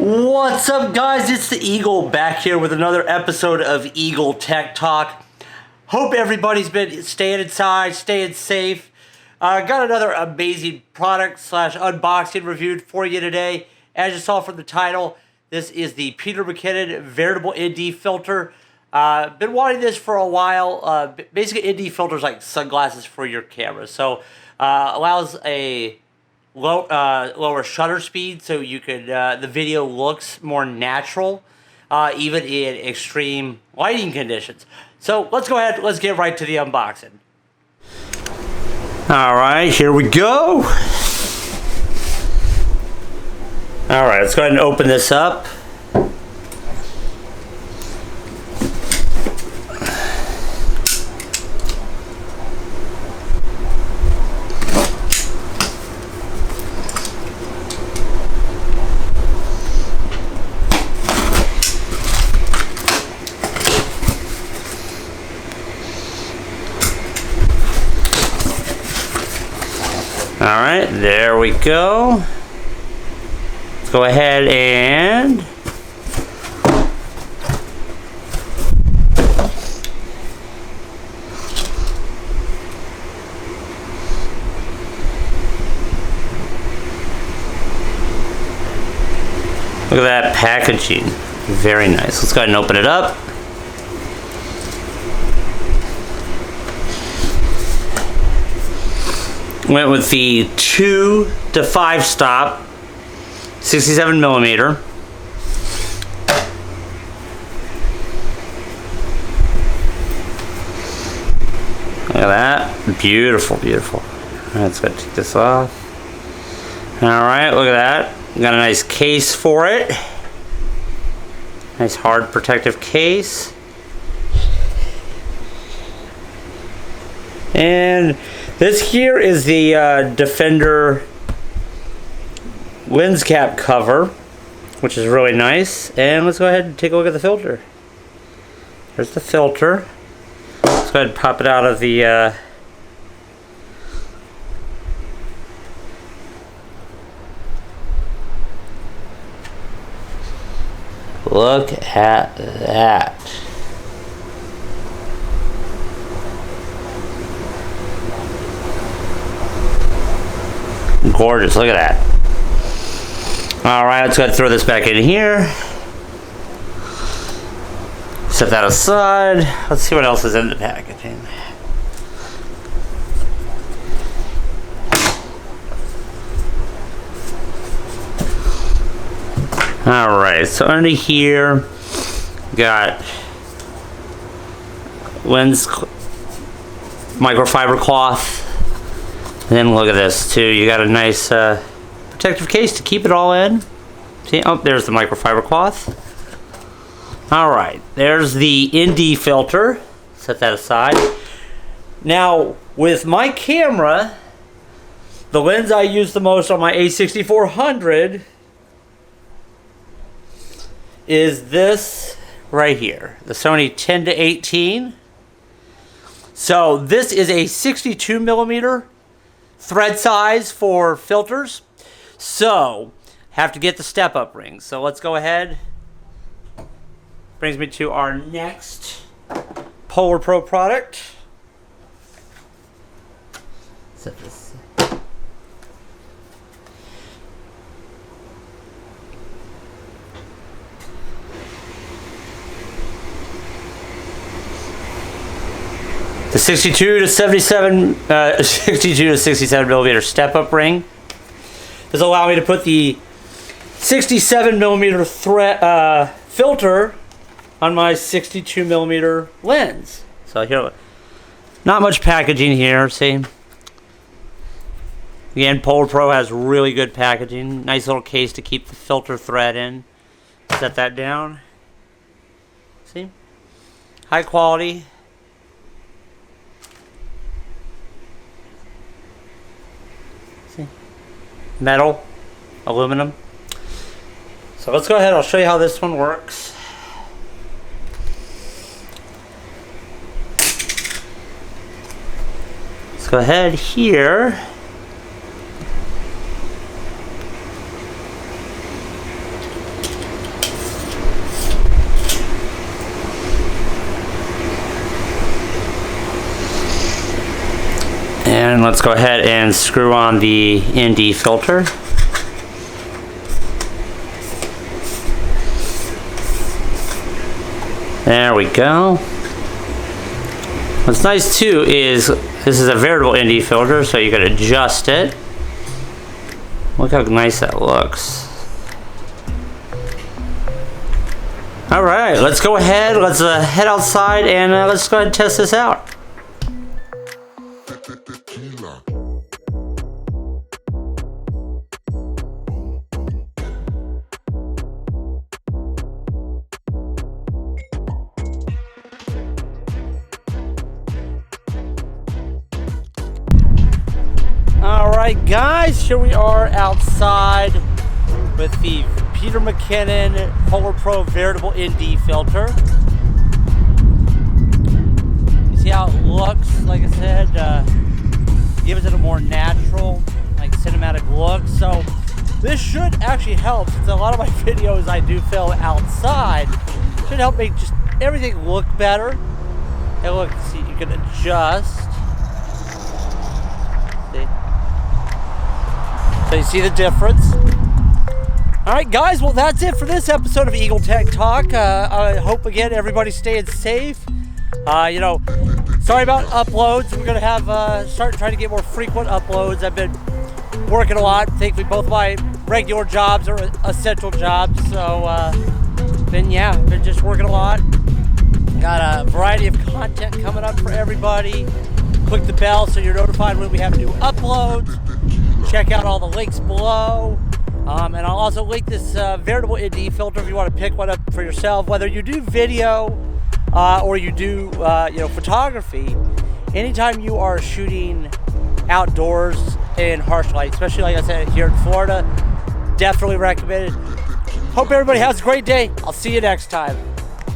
What's up, guys? It's the Eagle back here with another episode of Eagle Tech Talk. Hope everybody's been staying inside, staying safe. Got another amazing product slash unboxing reviewed for you today. As you saw from the title, this is the Peter McKinnon variable ND filter. Been wanting this for a while. Basically, ND filters like sunglasses for your camera. So allows a lower shutter speed, so you could the video looks more natural, even in extreme lighting conditions. So let's go ahead. Let's get right to the unboxing. All right, here we go. All right, let's go ahead and open this up. All right, there we go. Let's go ahead and look at that packaging. Very nice. Let's go ahead and open it up. Went with the 2 to 5 stop, 67 millimeter. Look at that, beautiful, beautiful. Let's go take this off. All right, look at that. Got a nice case for it. Nice hard protective case. And this here is the Defender lens cap cover, which is really nice. And let's go ahead and take a look at the filter. There's the filter. Let's go ahead and pop it out of the look at that. Gorgeous, look at that. Alright, let's go ahead and throw this back in here. Set that aside. Let's see what else is in the packaging. Alright, so under here, got lens microfiber cloth. And then look at this too. You got a nice protective case to keep it all in. See? Oh, there's the microfiber cloth. All right, there's the ND filter. Set that aside. Now, with my camera, the lens I use the most on my A6400 is this right here, the Sony 10 to 18. So this is a 62 millimeter thread size for filters, so have to get the step-up ring. So let's go ahead. Brings me to our next Polar Pro product. Set this. The 62 to 67 millimeter step-up ring. This will allow me to put the 67 millimeter filter on my 62 millimeter lens. So here, not much packaging here. See, again, Polar Pro has really good packaging. Nice little case to keep the filter thread in. Set that down. See, high quality. Metal, aluminum. So let's go ahead, I'll show you how this one works. Let's go ahead here. And let's go ahead and screw on the ND filter. There we go. What's nice too is this is a variable ND filter, so you can adjust it. Look how nice that looks. Alright, let's go ahead, let's head outside and let's go ahead and test this out. Alright guys, here we are outside with the Peter McKinnon Polar Pro variable ND filter. You see how it looks? Like I said, gives it a more natural, like cinematic look. So this should actually help, since a lot of my videos I do film outside. Should help make just everything look better. And look, see, you can adjust. See? So you see the difference. Alright guys, well that's it for this episode of Eagle Tech Talk. I hope again everybody's staying safe. You know, sorry about uploads. We're gonna have start trying to get more frequent uploads. I've been working a lot. Thankfully both my regular jobs are essential jobs. So been just working a lot. Got a variety of content coming up for everybody. Click the bell so you're notified when we have new uploads. Check out all the links below. And I'll also link this variable ND filter if you want to pick one up for yourself. Whether you do video or you do photography, anytime you are shooting outdoors in harsh light, especially like I said here in Florida, definitely recommend it. Hope everybody has a great day. I'll see you next time.